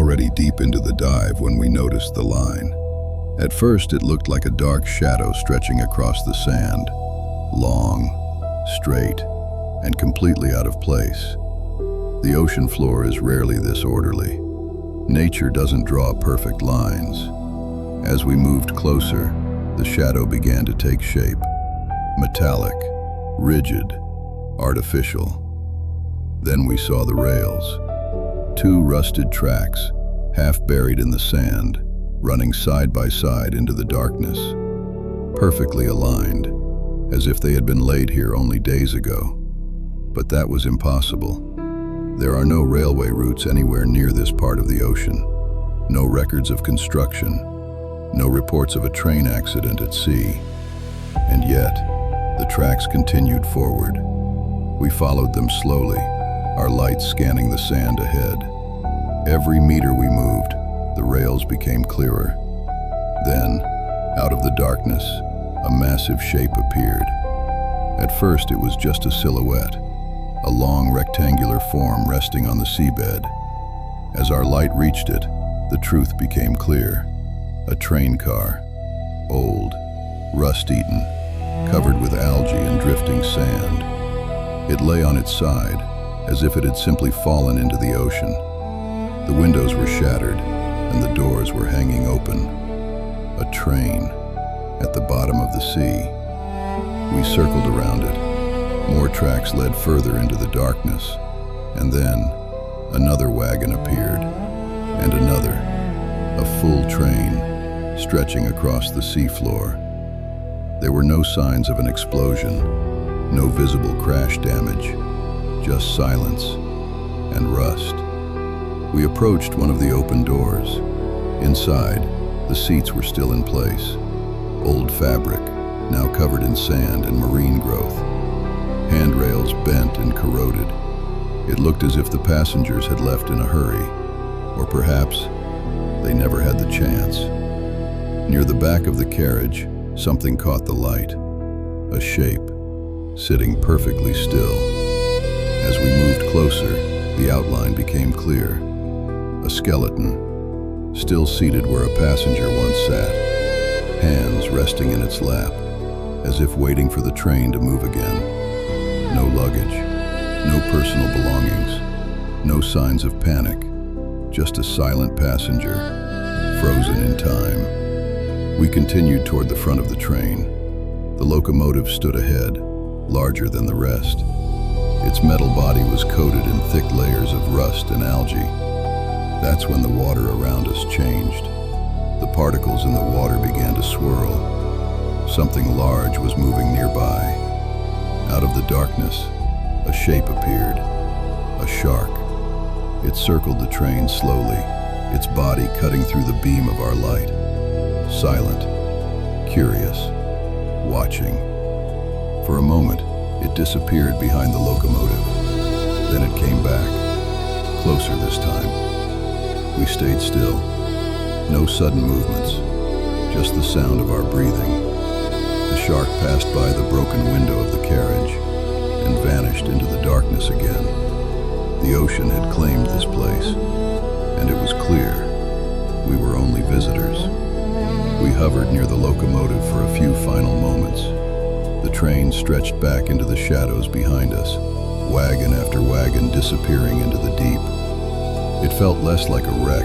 already deep into the dive when we noticed the line. At first, it looked like a dark shadow stretching across the sand, long, straight, and completely out of place. The ocean floor is rarely this orderly. Nature doesn't draw perfect lines. As we moved closer, the shadow began to take shape. Metallic, rigid, artificial. Then we saw the rails. Two rusted tracks, half buried in the sand, running side by side into the darkness. Perfectly aligned, as if they had been laid here only days ago. But that was impossible. There are no railway routes anywhere near this part of the ocean. No records of construction. No reports of a train accident at sea. And yet, the tracks continued forward. We followed them slowly, our lights scanning the sand ahead. Every meter we moved, the rails became clearer. Then, out of the darkness, a massive shape appeared. At first, it was just a silhouette, a long rectangular form resting on the seabed. As our light reached it, the truth became clear. A train car, old, rust-eaten, covered with algae and drifting sand. It lay on its side, as if it had simply fallen into the ocean. The windows were shattered, and the doors were hanging open. A train, at the bottom of the sea. We circled around it. More tracks led further into the darkness, and then another wagon appeared, and another, a full train, stretching across the seafloor. There were no signs of an explosion, no visible crash damage, just silence and rust. We approached one of the open doors. Inside, the seats were still in place, old fabric, now covered in sand and marine growth. Handrails bent and corroded. It looked as if the passengers had left in a hurry, or perhaps they never had the chance. Near the back of the carriage, something caught the light. A shape, sitting perfectly still. As we moved closer, the outline became clear. A skeleton, still seated where a passenger once sat, hands resting in its lap, as if waiting for the train to move again. No luggage, no personal belongings, no signs of panic, just a silent passenger, frozen in time. We continued toward the front of the train. The locomotive stood ahead, larger than the rest. Its metal body was coated in thick layers of rust and algae. That's when the water around us changed. The particles in the water began to swirl. Something large was moving nearby. Out of the darkness, a shape appeared, a shark. It circled the train slowly, its body cutting through the beam of our light. Silent, curious, watching. For a moment, it disappeared behind the locomotive. Then it came back, closer this time. We stayed still. No sudden movements, just the sound of our breathing. The shark passed by the broken window of the carriage and vanished into the darkness again. The ocean had claimed this place, and it was clear we were only visitors. We hovered near the locomotive for a few final moments. The train stretched back into the shadows behind us, wagon after wagon disappearing into the deep. It felt less like a wreck,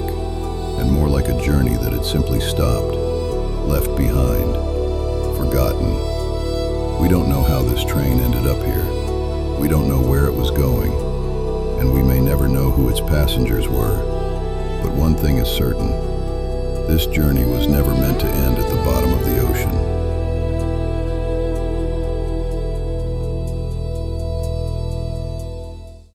and more like a journey that had simply stopped, left behind, forgotten. We don't know how this train ended up here. We don't know where it was going, and we may never know who its passengers were. But one thing is certain, this journey was never meant to end at the bottom of the ocean.